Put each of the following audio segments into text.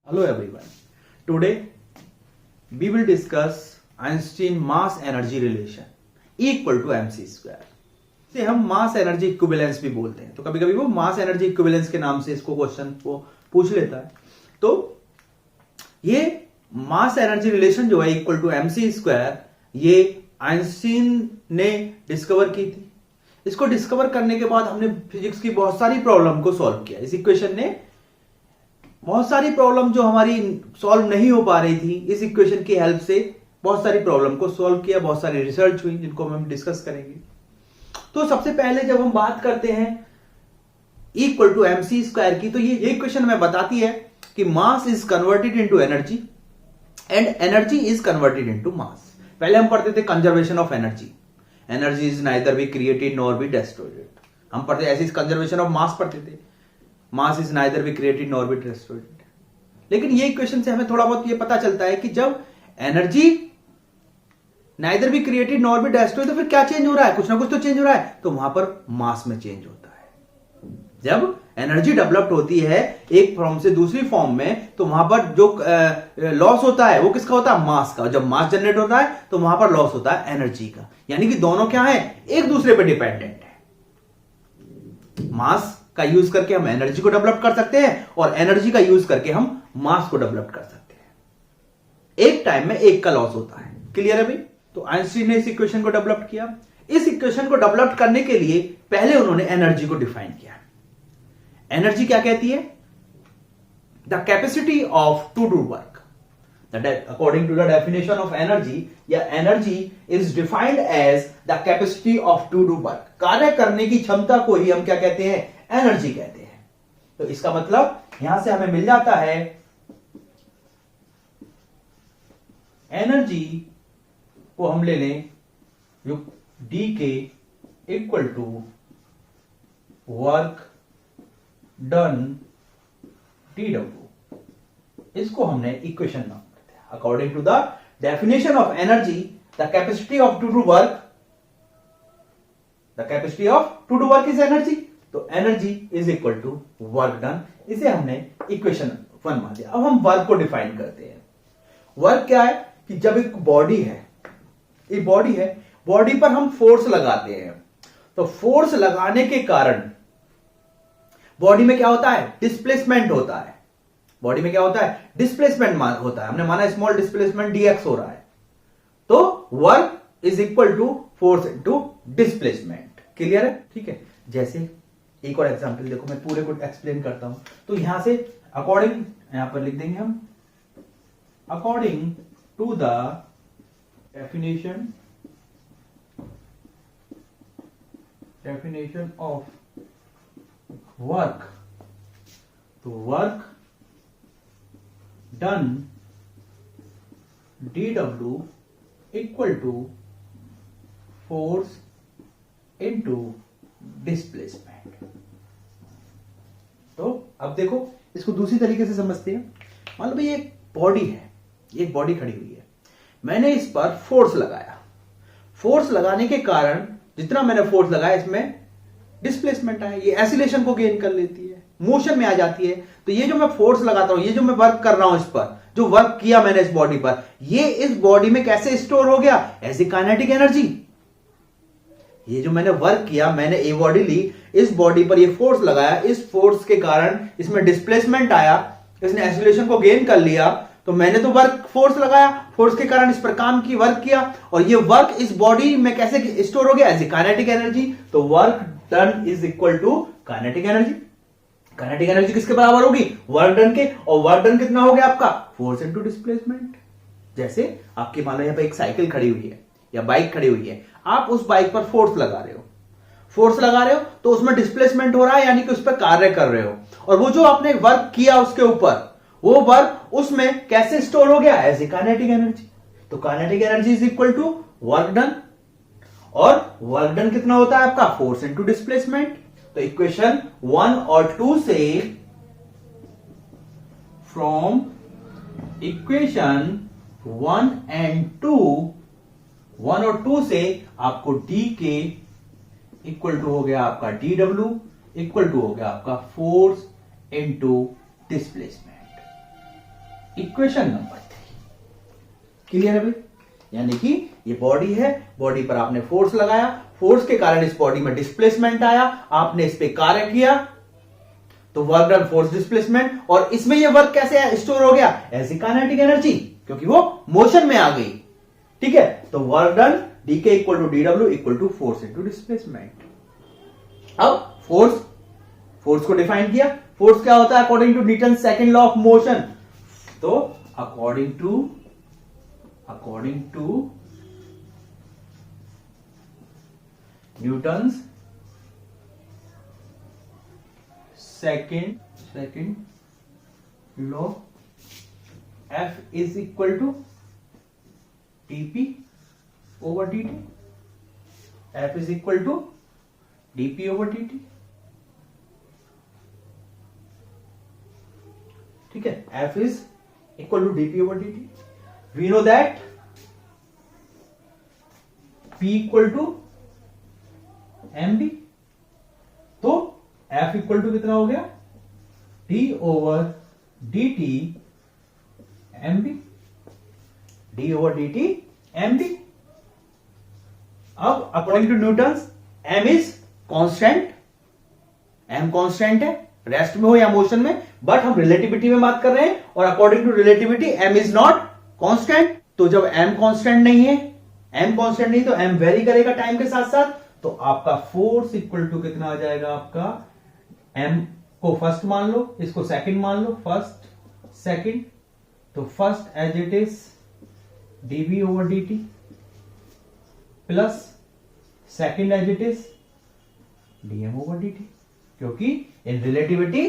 Hello everyone. Today we will discuss Einstein mass energy relation equal to mc square. से हम mass energy equivalence भी बोलते हैं, तो कभी कभी वो मास एनर्जी इक्विवेलेंस के नाम से इसको क्वेश्चन को पूछ लेता है। तो ये मास एनर्जी रिलेशन जो है इक्वल टू mc स्क्वायर, ये आइंस्टीन ने डिस्कवर की थी। इसको डिस्कवर करने के बाद हमने फिजिक्स की बहुत सारी प्रॉब्लम को सॉल्व किया। इस इक्वेशन ने बहुत सारी प्रॉब्लम जो हमारी सॉल्व नहीं हो पा रही थी, इस इक्वेशन की हेल्प से बहुत सारी प्रॉब्लम को सॉल्व किया। बहुत सारी रिसर्च हुई जिनको हम डिस्कस करेंगे। तो सबसे पहले जब हम बात करते हैं इक्वल टू mc स्क्वायर की, तो ये इक्वेशन हमें बताती है कि mass is converted into energy and energy is converted into mass. पहले हम पढ़ते थे conservation of energy. Energy is neither be created nor be destroyed. हम पढ़ते ऐसे कंजर्वेशन ऑफ मास पढ़ते थे। Mass is neither be created nor be destroyed. लेकिन ये इक्वेशन से हमें थोड़ा बहुत ये पता चलता है कि जब energy neither be created nor be destroyed, तो फिर क्या चेंज हो रहा है? कुछ ना कुछ तो चेंज हो रहा है। तो वहां पर मास में चेंज होता है। जब एनर्जी डेवलप्ड होती है एक फॉर्म से दूसरी फॉर्म में, तो वहां पर जो लॉस होता है वो किसका होता है? मास का। जब मास जनरेट होता है तो वहां पर लॉस होता है एनर्जी का। यानी कि दोनों क्या है? एक दूसरे पर डिपेंडेंट है। मास का यूज करके हम एनर्जी को डेवलप कर सकते हैं और एनर्जी का यूज करके हम मास को डेवलप कर सकते हैं। एक टाइम में एक का लॉस होता है। क्लियर है भाई? तो आइंस्टीन ने इस इक्वेशन को डेवलप किया। इस इक्वेशन को डेवलप करने के लिए पहले उन्होंने एनर्जी को डिफाइन किया। एनर्जी क्या कहती है? The capacity of to do work. According to the definition of energy, energy is defined as the capacity of to do work. कार्य करने की क्षमता को ही हम क्या कहते हैं? एनर्जी कहते हैं। तो इसका मतलब यहां से हमें मिल जाता है एनर्जी को हम ले लें जो D K equal to work done T W. इसको हमने इक्वेशन नाम करते हैं। According to the definition of energy, the capacity of to do work, the capacity of to do work is energy. तो energy is equal to work done. इसे हमने equation 1 मान लिया। अब हम वर्क को डिफाइन करते हैं। वर्क क्या है कि जब एक बॉडी है, एक बॉडी है, बॉडी पर हम फोर्स लगाते हैं, तो फोर्स लगाने के कारण बॉडी में क्या होता है? डिस्प्लेसमेंट होता है। बॉडी में क्या होता है? डिस्प्लेसमेंट होता है। हमने माना स्मॉल डिस्प्लेसमेंट dx हो रहा है। तो work is equal to force into displacement. Clear है? ठीक है। जैसे एक और एग्जांपल देखो, मैं पूरे को एक्सप्लेन करता हूं। तो यहां से अकॉर्डिंग, यहां पर लिख देंगे हम according to the definition of work, तो work done dw equal to force into displacement. तो अब देखो, इसको दूसरी तरीके से समझते हैं। मान लो भाई एक बॉडी है, एक बॉडी खड़ी हुई है, मैंने इस पर फोर्स लगाया। फोर्स लगाने के कारण जितना मैंने फोर्स लगाया इसमें डिस्प्लेसमेंट आया। ये एसिलेशन को गेन कर लेती है, मोशन में आ जाती है। तो ये जो मैं फोर्स लगाता हूं, ये जो मैं वर्क कर रहा हूं इस पर, जो वर्क किया मैंने इस बॉडी पर, ये इस बॉडी में कैसे स्टोर हो गया? As a kinetic energy. ये जो मैंने वर्क किया, मैंने ए बॉडी ली, इस बॉडी पर ये फोर्स लगाया, इस फोर्स के कारण इसमें डिस्प्लेसमेंट आया, इसने एसिलेशन को गेन कर लिया। तो मैंने तो वर्क फोर्स लगाया, फोर्स के कारण इस पर काम की, वर्क किया, और ये वर्क इस बॉडी में कैसे स्टोर हो गया? As a kinetic energy. तो work done is equal to kinetic energy. Kinetic energy किसके बराबर होगी? वर्क डन के। और वर्क डन कितना हो गया आपका? Force into displacement. जैसे आपके मान लो यहां पर एक साइकिल खड़ी हुई है या बाइक खड़ी हुई है, आप उस बाइक पर फोर्स लगा रहे हो, फोर्स लगा रहे हो, तो उसमें डिस्प्लेसमेंट हो रहा है, यानी कि उस पर कार्य कर रहे हो। और वो जो आपने वर्क किया उसके ऊपर, वो वर्क उसमें कैसे स्टोर हो गया? As a kinetic energy. तो kinetic energy is equal to work done, और वर्क डन कितना होता है आपका? Force into displacement. तो इक्वेशन 1 और 2 से, फ्रॉम इक्वेशन 1 एंड 2, 1 और 2 से आपको डी के इक्वल टू हो गया आपका डी डब्ल्यू इक्वल टू हो गया आपका force into displacement. Equation number 3 clear है भाई। यानी कि ये बॉडी है, बॉडी पर आपने फोर्स लगाया, फोर्स के कारण इस बॉडी में डिस्प्लेसमेंट आया, आपने इस पे कार्य किया, तो वर्क डन फोर्स डिस्प्लेसमेंट, और इसमें ये वर्क कैसे स्टोर हो गया, एज ए काइनेटिक एनर्जी, क्योंकि वो मोशन में आ गई। ठीक है, तो work done d K equal to d W equal to force into displacement. अब फोर्स को डिफाइन किया, फोर्स क्या होता है according to Newton second law of motion, तो according to Newton's second law, F is equal to dp over dt, F is equal to dp over dt। ठीक है, F is equal to dp over dt। We know that P equal to mb, तो F equal to कितना हो गया, d over dt mb, d over dt mb। अब according to Newton's m is constant, m constant है, rest में हो या motion में, बट हम रिलेटिविटी में बात कर रहे हैं, और according to relativity m is not constant. तो जब m कांस्टेंट नहीं है, तो m वेरी करेगा टाइम के साथ साथ, तो आपका फोर्स इक्वल टू कितना आ जाएगा, आपका m को फर्स्ट मान लो, इसको सेकंड मान लो, फर्स्ट सेकंड, तो first as it is dv over dt plus second as it is dm over dt, क्योंकि in relativity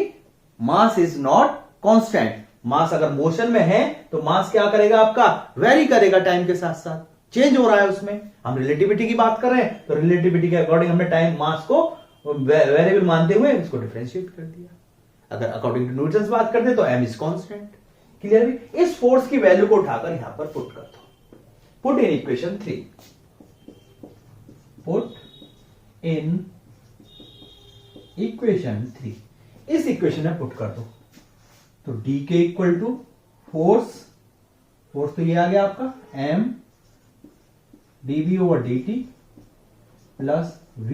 mass is not constant. Mass अगर मोशन में है तो मास क्या करेगा, आपका वेरी करेगा टाइम के साथ साथ, चेंज हो रहा है उसमें। हम रिलेटिविटी की बात कर रहे हैं, तो रिलेटिविटी के अकॉर्डिंग हमने टाइम मास को वेरिएबल मानते हुए इसको डिफरेंशिएट कर दिया। अगर अकॉर्डिंग टू न्यूटन बात करते तो m इज कांस्टेंट। क्लियर है, इस फोर्स की वैल्यू को उठाकर यहां पर पुट कर दो, put in equation 3, put in equation 3, इस इक्वेशन में पुट कर दो, तो D K equal to force तो ये आ गया आपका m dv over dt plus v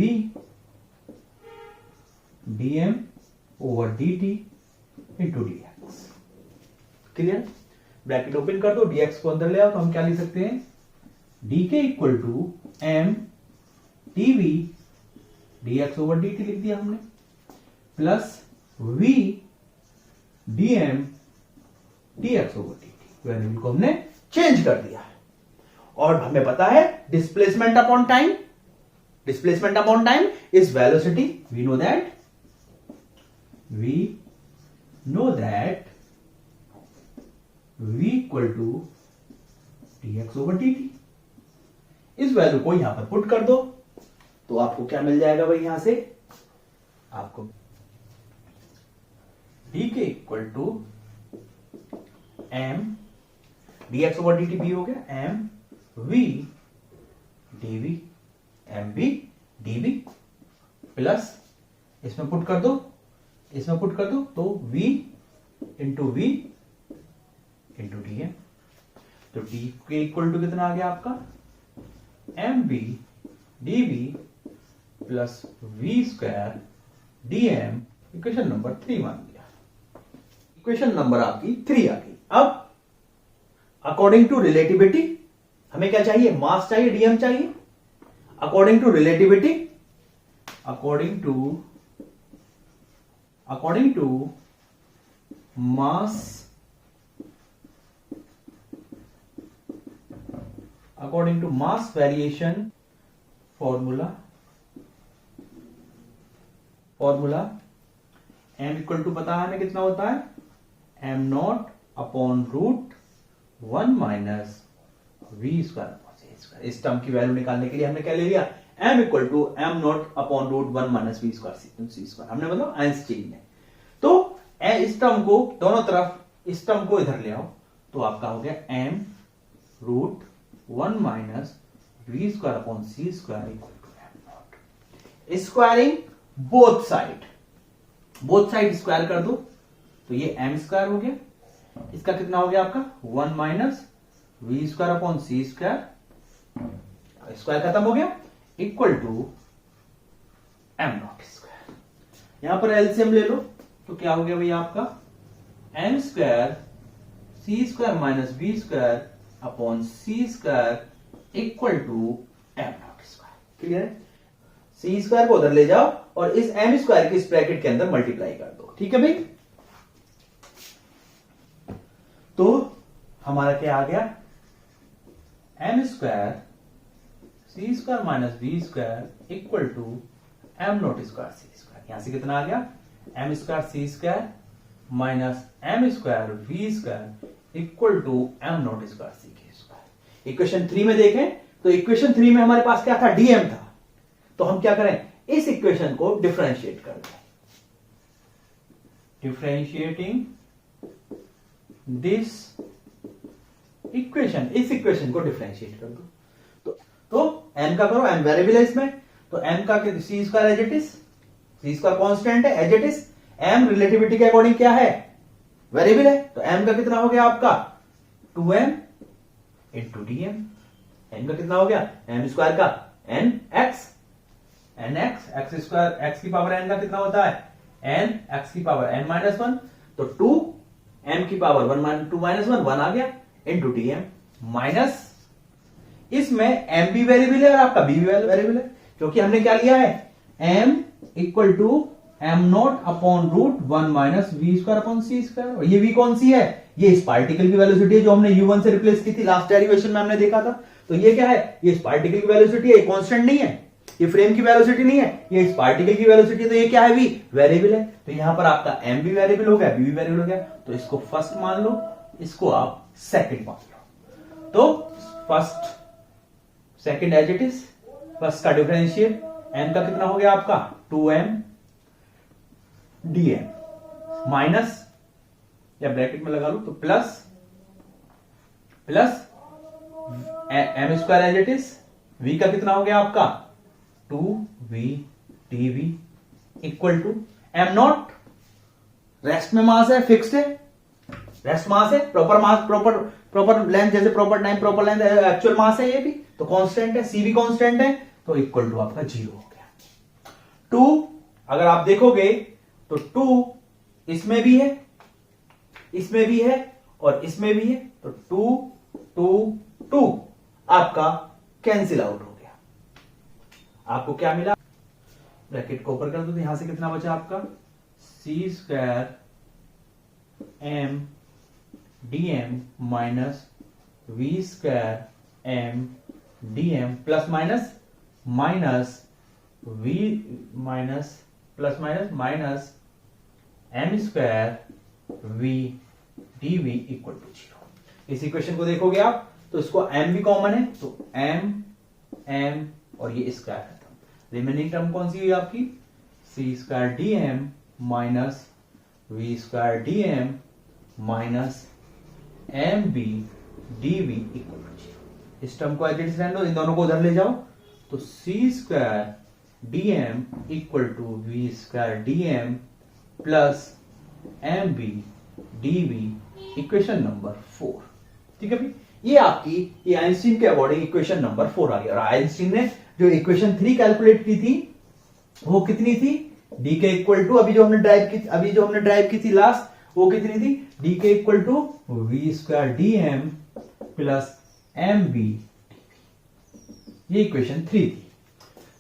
dm over dt into dx। Clear, bracket open कर दो, dx को अंदर ले आओ, तो हम क्या लिख सकते हैं, dk equal to m dv dx over dt लिख दिया हमने, plus v dm dx over dt, variable को हमने चेंज कर दिया। और हमें पता है displacement upon time, displacement upon time is velocity. We know that v equal to dx over dt। इस वैल्यू को यहां पर पुट कर दो, तो आपको क्या मिल जाएगा भाई, यहां से आपको dk equal to m dx over dt भी हो गया, m v dv mb dv plus इसमें पुट कर दो, तो v इंटू dm, तो d के इक्वल टू कितना आ गया आपका, mb dv plus v square dm। Equation number 3 मान लिया, इक्वेशन नंबर आपकी 3 आ गई। अब अकॉर्डिंग टू रिलेटिविटी हमें क्या चाहिए, मास चाहिए, डीएम चाहिए। According to relativity, according to mass, according to mass variation formula m equal to पता है हमें कितना होता है, m not upon root 1 minus V square. इस टर्म की वैल्यू निकालने के लिए हमने क्या ले लिया, m equal to m not upon root 1 minus V square, C square हमने मतलब आइंस्टीन ने। तो इस टर्म को दोनों तरफ, इस टर्म को इधर ले आओ, तो आपका हो गया m root 1 minus V square upon C square equal to m not. Squaring both side square कर दो, तो ये m स्क्वायर हो गया, इसका कितना हो गया आपका 1 minus V square upon C square, square खत्म हो गया, equal to M not square. यहां पर एलसीएम ले लो तो क्या हो गया भैया आपका M square C square minus B square upon C square equal to M not square. Clear है? सी स्क्वायर को उधर ले जाओ और इस एम स्क्वायर की इस ब्रैकेट के अंदर मल्टीप्लाई कर दो। ठीक है भाई, तो हमारा क्या आ गया M square C square minus B square equal to M not square C square. यहां से कितना आ गया M square C square minus M square V square equal to M not square C के स्क्वायर। इक्वेशन 3 में देखें तो equation 3 में हमारे पास क्या था डीएम था, तो हम क्या करें इस इक्वेशन को डिफरेंशिएट कर दें। डिफरेंशिएटिंग दिस इक्वेशन, इस इक्वेशन को डिफरेंशिएट कर दो। तो m का करो, m वेरिएबल है इसमें, तो m का C square as it is, C square constant है as it is, m relativity के अकॉर्डिंग क्या है वेरिएबल है, तो m का कितना हो गया आपका 2m इंटू dm। m का कितना हो गया m स्क्वायर का nx, x स्क्वायर x की पावर n का कितना होता है n x की पावर n माइनस 1, तो 2 m की पावर 2 माइनस 1 1 आ गया इंटू dm माइनस इसमें m भी वेरिएबल है और आपका b भी वेरिएबल है, क्योंकि हमने क्या लिया है m equal to m not upon root 1 minus V square upon C square. और ये v कौन सी है, ये इस पार्टिकल की वेलोसिटी है जो हमने u1 से रिप्लेस की थी लास्ट डेरिवेशन में हमने देखा था। तो ये क्या है, ये इस पार्टिकल की वेलोसिटी है, ये कांस्टेंट नहीं है, ये फ्रेम की वेलोसिटी नहीं है, ये इस पार्टिकल की वेलोसिटी है, तो ये क्या है v वेरिएबल है। तो यहां पर आपका m भी वेरिएबल हो गया, b भी वेरिएबल हो गया, तो इसको फर्स्ट मान लो, इसको आप सेकंड मान लो। तो first second as it is, first का डिफरेंशिएट, m का कितना हो गया आपका 2m dm माइनस या ब्रैकेट में लगा लो तो plus m square as it is, v का कितना हो गया आपका 2v dv equal to m not, rest में मास है, फिक्स्ड है, रेस्ट मास है, प्रॉपर मास, प्रॉपर लेंथ, जैसे proper time proper length, actual mass है, ये भी तो कांस्टेंट है, सी भी कांस्टेंट है, तो इक्वल टू आपका 0 हो गया। 2 अगर आप देखोगे तो 2 इसमें भी है, इसमें भी है और इसमें भी है, तो 2 2 2 आपका कैंसिल आउट हो गया। आपको क्या मिला, ब्रैकेट को ऊपर कर दो तो यहां से कितना बचा आपका C square M dm minus V square M dm plus minus minus V minus plus minus minus M square V dv equal to 0। इस इक्वेशन को देखोगे आप तो इसको m भी कॉमन है, तो m और ये स्क्वायर खत्म, रिमेनिंग टर्म कौन सी हुई आपकी C square dm minus V square dm minus M B dv equal to 0। इस टर्म को एज इट इज रहने दो, इन दोनों को उधर ले जाओ, तो C square dm equal to V square dm plus M B dv equation number 4। ठीक है भाई, ये आपकी ये आइंस्टीन के अकॉर्डिंग इक्वेशन नंबर 4 आ गया। और आइंस्टीन ने जो इक्वेशन 3 कैलकुलेट की थी वो कितनी थी, डी के इक्वल टू अभी जो हमने ड्राइव की थी लास्ट, वो कितनी थी D K equal to V square D M plus M B, ये इक्वेशन 3 थी।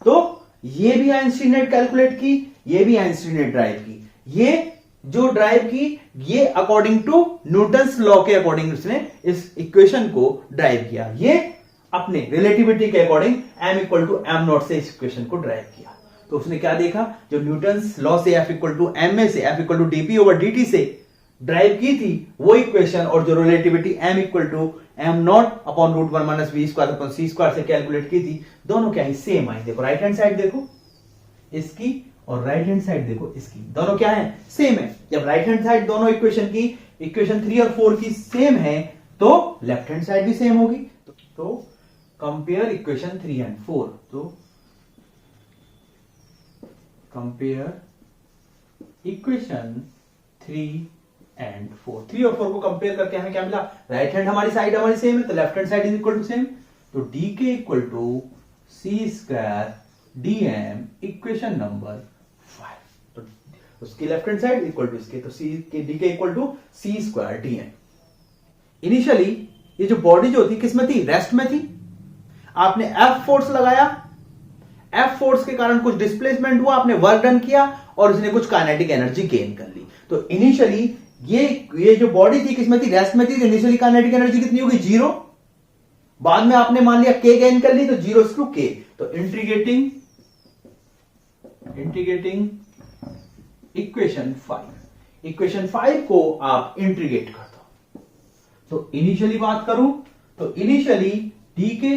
तो ये भी आइंस्टीन ने कैलकुलेट की, ये भी आइंस्टीन ने ड्राइव की। ये जो ड्राइव की ये अकॉर्डिंग टू न्यूटन्स लॉ के अकॉर्डिंग उसने इस इक्वेशन को ड्राइव किया। ये अपने रिलेटिविटी के according m equal to M not से इस इक्वेशन को ड्राइव किया। तो उसने क्या देखा, जो न्यूटन्स लॉ से f equal to M A से f equal to DP over dt से ड्राइव की थी वो इक्वेशन, और जो relativity m equal to M not upon root 1 minus V square upon C square से कैलकुलेट की थी, दोनों क्या है सेम आई। देखो राइट हैंड साइड देखो इसकी और राइट हैंड साइड देखो इसकी, दोनों क्या है सेम है। जब राइट हैंड साइड दोनों इक्वेशन की इक्वेशन 3 और 4 की सेम है तो लेफ्ट हैंड साइड भी सेम होगी। तो कंपेयर इक्वेशन 3 एंड 4, तो कंपेयर इक्वेशन 3 एंड 4। 3 और 4 को कंपेयर करके हमें क्या मिला, राइट हैंड हमारी साइड हमारी सेम है तो left hand side is equal to same, तो D K equal to C square D M, equation number 5। तो उसकी left hand side equal to इसके, तो सी के D K equal to C square D M. Initially ये जो body जो थी किसमें थी, रेस्ट में थी। आपने एफ फोर्स लगाया, एफ फोर्स के कारण कुछ डिस्प्लेसमेंट हुआ, आपने वर्क डन किया और उसने कुछ काइनेटिक एनर्जी गेन कर ली। तो इनिशियली ये जो बॉडी थी किसमें थी, रेस्ट में थी, तो इनिशियली काइनेटिक एनर्जी कितनी होगी, 0। बाद में आपने मान लिया के गेन कर ली तो 0 टू के। तो इंटीग्रेटिंग इक्वेशन 5 को आप इंटीग्रेट कर दो। तो इनिशियली बात करूं तो इनिशियली डी के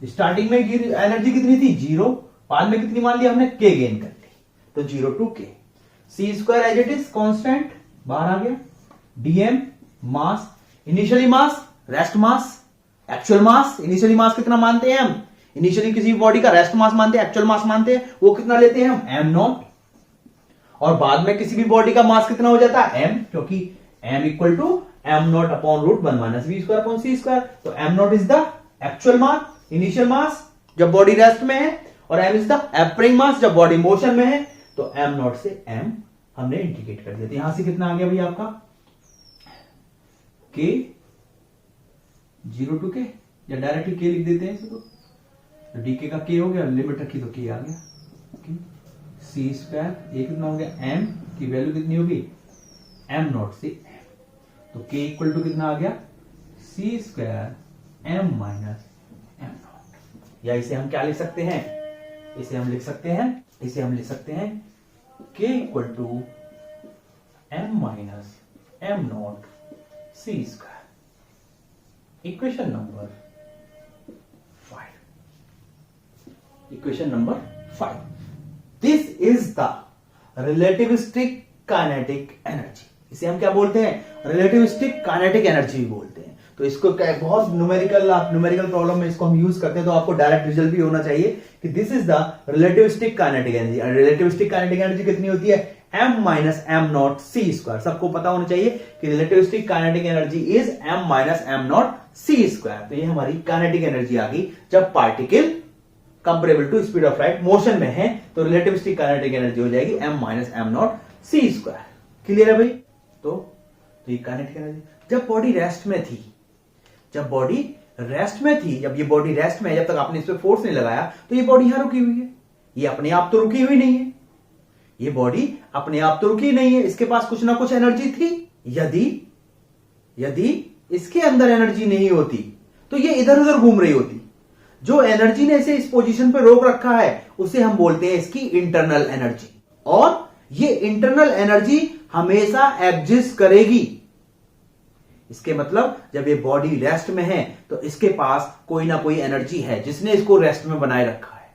स्टार्टिंग में एनर्जी कितनी थी, 0। बाद में कितनी मान लिया हमने, के गेन कर ली, तो 0 to K. C square as it is constant बाहर आ गया, d M mass, initially mass, rest mass, actual mass. Initially mass कितना मानते हैं हम, इनिशियली किसी बॉडी का रेस्ट मास मानते हैं, एक्चुअल मास मानते हैं, वो कितना लेते हैं हम, एम नॉट। और बाद में किसी भी बॉडी का मास कितना हो जाता है, एम, क्योंकि M equal to M not upon root 1 minus V square upon C square. तो M not is the actual mass, initial mass जब बॉडी रेस्ट में है, और M is the appearing mass जब बॉडी मोशन में है। तो एम नॉट से एम हमने इंडिकेट कर दिया। तो यहां से कितना आ गया भैया आपका, के 0 टू के, या डायरेक्टली के लिख देते हैं इसको, तो डीके का के हो गया, लिमिट रखी तो के आ गया। सी स्क्वायर ये कितना हो गया, एम की वैल्यू कितनी होगी, एम नॉट से एम, तो के इक्वल टू कितना आ गया, C square M minus M not. या इसे हम क्या लिख सकते हैं, इसे हम लिख सकते हैं K equal to M minus am not C square, equation number 5। This is the relativistic kinetic energy. इसे हम क्या बोलते हैं, रिलेटिविस्टिक काइनेटिक एनर्जी भी बोलते हैं। तो इसको बहुत न्यूमेरिकल प्रॉब्लम में इसको हम यूज करते हैं, तो आपको डायरेक्ट रिजल्ट भी होना चाहिए कि this is the relativistic kinetic energy. Relativistic kinetic energy कितनी होती है, m minus am not C square. सबको पता होना चाहिए कि relativistic kinetic energy is m minus am not C square. तो ये हमारी काइनेटिक एनर्जी आ गई जब particle comparable to speed of light motion में है, तो रिलेटिविस्टिक काइनेटिक एनर्जी हो जाएगी m minus am not C square. Clear है भाई। तो ये काइनेटिक एनर्जी जब बॉडी रेस्ट में थी, जब ये बॉडी रेस्ट में है, जब तक आपने इस पर फोर्स नहीं लगाया, तो ये बॉडी यहां रुकी हुई है। ये अपने आप तो रुकी हुई नहीं है, ये बॉडी अपने आप तो रुकी नहीं है, इसके पास कुछ ना कुछ एनर्जी थी। यदि इसके अंदर एनर्जी नहीं होती तो ये इधर उधर घूम रही होती। जो एनर्जी ने इसे इस पोजीशन पे रोक रखा है उसे हम बोलते हैं इसकी इंटरनल एनर्जी, और ये इंटरनल एनर्जी हमेशा एग्जिस्ट करेगी। इसके मतलब जब ये बॉडी रेस्ट में है तो इसके पास कोई ना कोई एनर्जी है जिसने इसको रेस्ट में बनाए रखा है।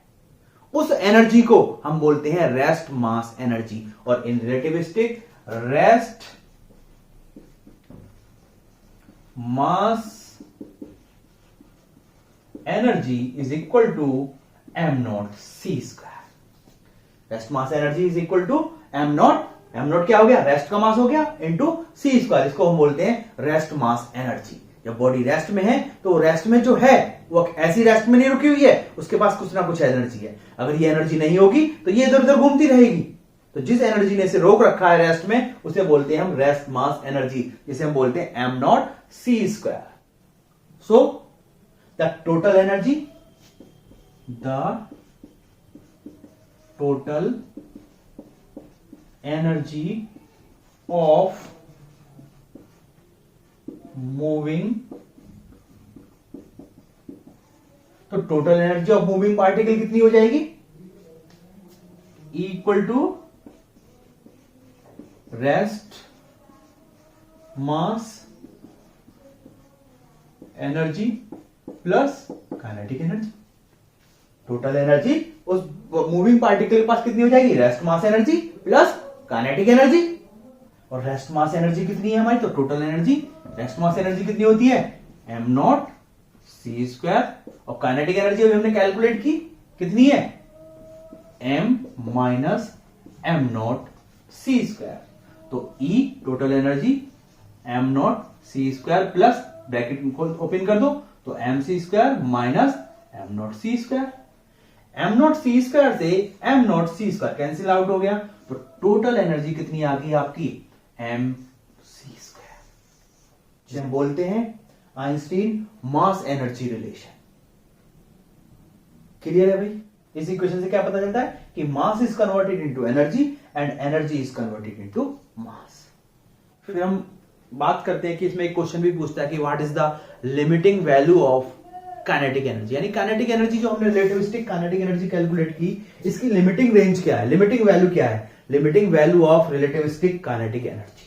उस एनर्जी को हम बोलते हैं रेस्ट मास एनर्जी, और in relativistic rest mass energy is equal to M not C square. Rest mass energy is equal to M not क्या हो गया, रेस्ट का मास हो गया, इंटू सी स्क्वायर। इसको हम बोलते हैं रेस्ट मास एनर्जी। जब बॉडी रेस्ट में है तो रेस्ट में जो है वो ऐसी रेस्ट में नहीं रुकी हुई है, उसके पास कुछ ना कुछ एनर्जी है। अगर ये एनर्जी नहीं होगी तो ये इधर उधर घूमती रहेगी। तो जिस एनर्जी ने इसे रोक रखा है रेस्ट में, उसे बोलते हैं हम रेस्ट मास एनर्जी, जिसे हम बोलते हैं m not C square. So the total energy of moving, तो total energy of moving particle कितनी हो जाएगी, equal to rest mass energy plus kinetic energy. Total energy उस मूविंग पार्टिकल के पास कितनी हो जाएगी, rest mass energy plus kinetic energy. और रेस्ट मास एनर्जी कितनी है हमारी, तो total energy rest mass energy कितनी होती है, एम नॉट सी स्क्वायर, और काइनेटिक एनर्जी अभी हमने कैलकुलेट की कितनी है, m minus am not C square. तो E total energy m0c² plus bracket को ओपन कर दो तो mc² माइनस m0c²। m0c² से m0c² कैंसिल आउट हो गया तो टोटल एनर्जी कितनी आ गई आपकी mc², जिसे हम बोलते हैं Einstein mass energy relation. Clear है भाई? इस इक्वेशन से क्या पता चलता है कि mass is converted into energy and energy is converted into mass. फिर हम बात करते हैं कि इसमें एक क्वेश्चन भी पूछता है कि what is the limiting value of kinetic energy, यानी काइनेटिक एनर्जी जो हमने रिलेटिविस्टिक काइनेटिक एनर्जी कैलकुलेट की, इसकी लिमिटिंग रेंज क्या है, लिमिटिंग वैल्यू क्या है, limiting value of relativistic kinetic energy.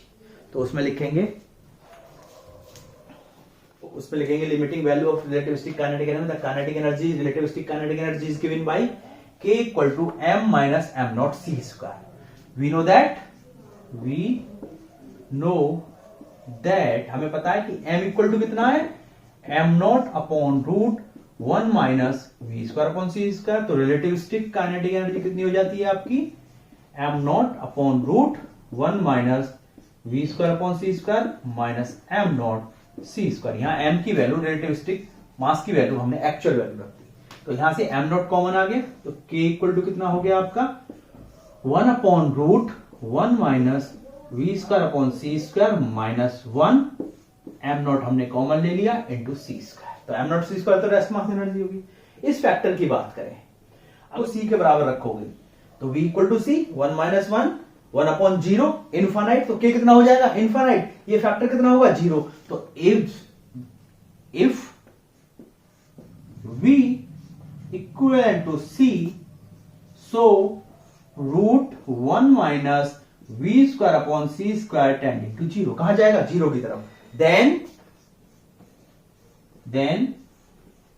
तो उसमें लिखेंगे limiting value of relativistic kinetic energy, the kinetic energy relativistic kinetic energy is given by k equal to m minus m0c²। We know that हमें पता है कि m equal to कितना है m0 upon root 1 minus v² upon c²। तो relativistic kinetic energy कितनी हो जाती है आपकी m0 upon root 1 minus v² upon c² minus m0 c²। यहां m की वैल्यू रिलेटिविस्टिक मास की वैल्यू हमने एक्चुअल वैल्यू रख दी, तो यहां से m0 कॉमन आ गया तो k इक्वल टू कितना हो गया आपका 1 upon root 1 minus v² upon c² minus 1 m0 हमने कॉमन ले लिया इंटू c²। तो m0 c² तो रेस्ट मास एनर्जी होगी। इस फैक्टर की बात करें, अब c के बराबर रखोगे तो v equal to c 1 minus 1 upon 0 infinite, तो k कितना हो जाएगा इनफाइनाइट, ये फैक्टर कितना होगा 0। तो if v equal to c, so root 1 minus v² upon c² tending to 0 कहां जाएगा 0 की तरफ, then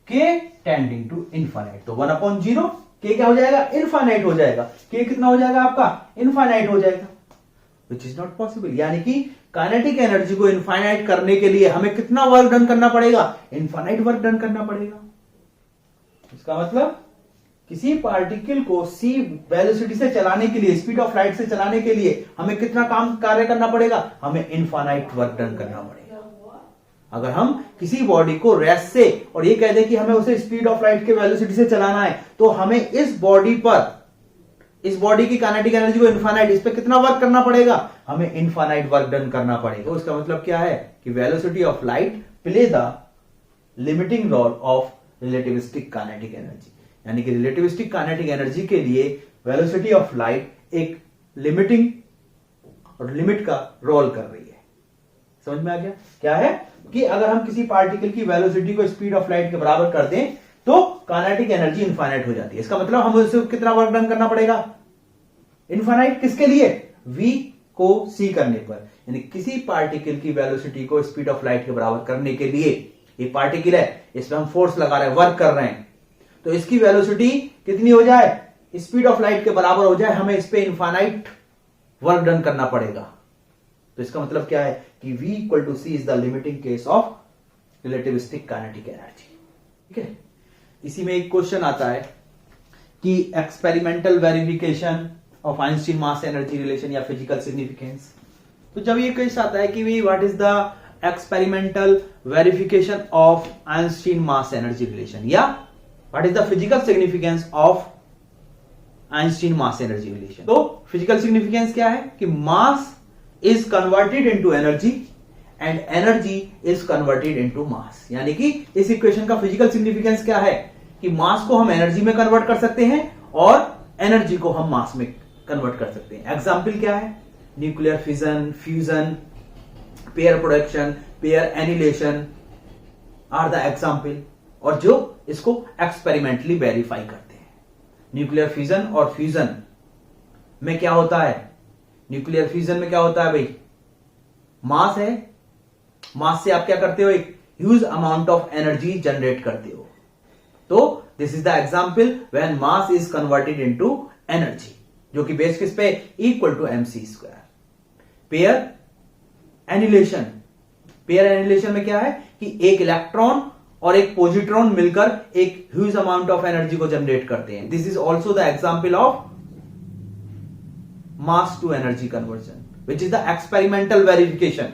k tending to infinite. तो 1 अपॉन 0 k क्या हो जाएगा इनफाइनाइट हो जाएगा, k कितना हो जाएगा आपका इनफाइनाइट हो जाएगा, विच इज नॉट पॉसिबल। यानी कि काइनेटिक एनर्जी को इनफाइनाइट करने के लिए हमें कितना वर्क डन करना पड़ेगा, इनफाइनाइट वर्क डन करना पड़ेगा। इसका मतलब किसी पार्टिकल को c वेलोसिटी से चलाने के लिए, स्पीड ऑफ लाइट से चलाने के लिए हमें कितना कार्य करना पड़ेगा, हमें इनफाइनाइट वर्क डन करना पड़ेगा। अगर हम किसी बॉडी को रेस्ट से और ये कह दें कि हमें उसे स्पीड ऑफ लाइट के वेलोसिटी से चलाना है, तो हमें इस बॉडी की काइनेटिक एनर्जी को इनफाइनाइट, इस पे कितना वर्क करना पड़ेगा, हमें इनफाइनाइट वर्क डन करना पड़ेगा। तो इसका मतलब क्या है कि velocity of light play the limiting role of relativistic kinetic energy, यानी कि रिलेटिविस्टिक काइनेटिक एनर्जी के लिए वेलोसिटी ऑफ लाइट एक लिमिटिंग और लिमिट का रोल कर रही है। समझ में आ गया क्या है कि अगर हम किसी पार्टिकल की वेलोसिटी को स्पीड ऑफ लाइट के बराबर कर दें तो काइनेटिक एनर्जी इनफाइनाइट हो जाती है। इसका मतलब हमें उसे कितना वर्क डन करना पड़ेगा इनफाइनाइट, किसके लिए v को c करने पर, यानी किसी पार्टिकल की वेलोसिटी को स्पीड ऑफ लाइट के बराबर करने के लिए, ये पार्टिकल है इसमें हम फोर्स लगा रहे हैं, वर्क कर रहे हैं, तो इसकी वेलोसिटी कितनी हो जाए स्पीड ऑफ लाइट के बराबर हो जाए, हमें इस पे इनफाइनाइट वर्क डन करना पड़ेगा। तो इसका मतलब क्या है कि v equal to c is the limiting case of relativistic kinetic energy. ठीक है, इसी में एक क्वेश्चन आता है कि experimental verification of Einstein mass energy relation या फिजिकल सिग्निफिकेंस। तो जब ये केस आता है कि what is the experimental verification of Einstein mass energy relation या what is the physical significance of Einstein mass energy relation, तो फिजिकल सिग्निफिकेंस क्या है कि mass is converted into energy and energy is converted into mass. यानी कि इस equation का physical significance क्या है कि मास को हम एनर्जी में कन्वर्ट कर सकते हैं और एनर्जी को हम मास में कन्वर्ट कर सकते हैं। एग्जाम्पल क्या है, nuclear fission, fusion, pair production, pair annihilation are the example, और जो इसको एक्सपेरिमेंटली वेरीफाई करते हैं। न्यूक्लियर फिजन और फ्यूजन में क्या होता है, न्यूक्लियर फ्यूजन में क्या होता है भाई, मास है, मास से आप क्या करते हो एक huge amount of energy generate करते हो। तो this is the example when mass is converted into energy, जो कि बेस किस पे equal to mc²। Pair annihilation, pair annihilation में क्या है कि एक इलेक्ट्रॉन और एक पॉजिट्रॉन मिलकर एक ह्यूज अमाउंट ऑफ एनर्जी को जनरेट करते हैं। This is also the example of mass to energy conversion. Which is the experimental verification.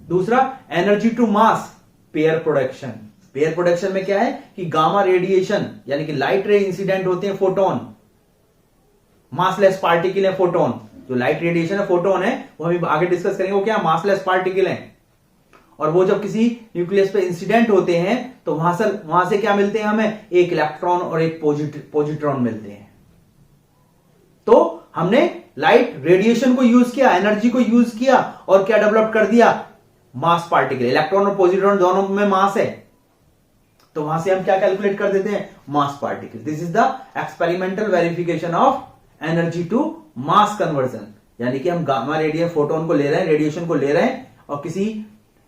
दूसरा energy to mass pair production. Pair production में क्या है कि गामा रेडिएशन यानी कि लाइट रे इंसिडेंट होते हैं फोटोन, मासलेस पार्टिकल है फोटोन। जो लाइट रेडिएशन है फोटोन है वो हम आगे डिस्कस करेंगे, वो क्या मासलेस पार्टिकल है। और वो जब किसी न्यूक्लियस पे इंसिडेंट होते हैं तो वहां से क्या मिलते हैं हमें, एक इलेक्ट्रॉन और एक पॉजिट्रॉन मिलते हैं। तो हमने लाइट रेडिएशन को यूज किया, एनर्जी को यूज किया और क्या डेवलप कर दिया, मास पार्टिकल। इलेक्ट्रॉन और पॉजिट्रॉन दोनों में मास है, तो वहां से हम क्या कैलकुलेट कर देते हैं, mass particle. This is the experimental verification of energy to mass conversion. यानी कि हम गामा रेडिएशन फोटोन को ले रहे हैं, रेडिएशन को ले रहे हैं और किसी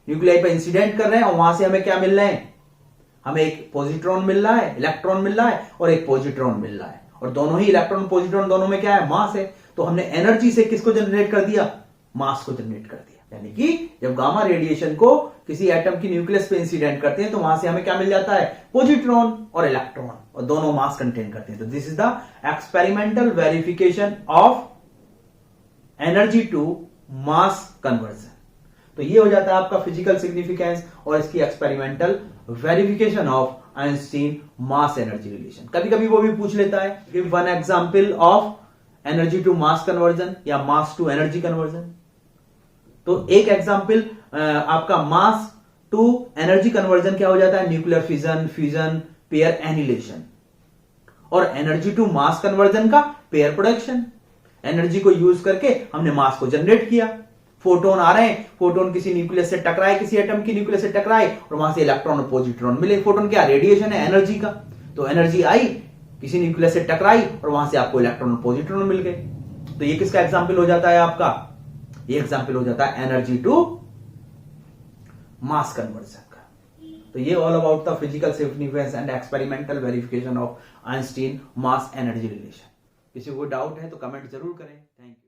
न्यूक्लियाई पर इंसिडेंट कर रहे हैं और वहां से हमें क्या मिल रहे हैं, हमें एक पॉजिट्रॉन मिल रहा है, इलेक्ट्रॉन मिल रहा है और एक पॉजिट्रॉन मिल रहा है। और दोनों ही इलेक्ट्रॉन पॉजिट्रॉन दोनों में क्या है, मास है। तो हमने एनर्जी से किसको जनरेट कर दिया, मास को जनरेट कर दिया। यानी कि जब गामा रेडिएशन को किसी एटम की न्यूक्लियस पे इंसिडेंट करते हैं तो वहां से हमें क्या मिल जाता है, पॉजिट्रॉन और इलेक्ट्रॉन, और दोनों मास कंटेन करते हैं। तो this is the experimental verification of energy to mass conversion. तो ये हो जाता है आपका फिजिकल सिग्निफिकेंस और इसकी experimental verification of Einstein mass energy relation. कभी कभी वो भी पूछ लेता है, give one example of energy to mass conversion या मास टू एनर्जी कन्वर्जन। तो एक एग्जांपल आपका मास टू एनर्जी कन्वर्जन क्या हो जाता है, nuclear fission, fusion, pair annihilation. और एनर्जी टू मास कन्वर्जन का पेयर प्रोडक्शन। एनर्जी को यूज करके हमने मास को जनरेट किया। फोटोन आ रहे हैं, फोटोन किसी न्यूक्लियस से टकराए, किसी एटम की न्यूक्लियस से टकराए और वहां से इलेक्ट्रॉन और पॉजिट्रॉन मिले। फोटोन क्या, रेडिएशन है एनर्जी का। तो एनर्जी आई, किसी न्यूक्लियस से टकराई और वहां से आपको इलेक्ट्रॉन और पॉजिट्रॉन मिल गए। तो ये किसका एग्जाम्पल हो जाता है आपका, ये एग्जाम्पल हो जाता है एनर्जी टू मास कन्वर्जन का। तो ये all about the physical significance and experimental verification of Einstein mass energy relation. किसी को डाउट है तो कमेंट जरूर करें। Thank you.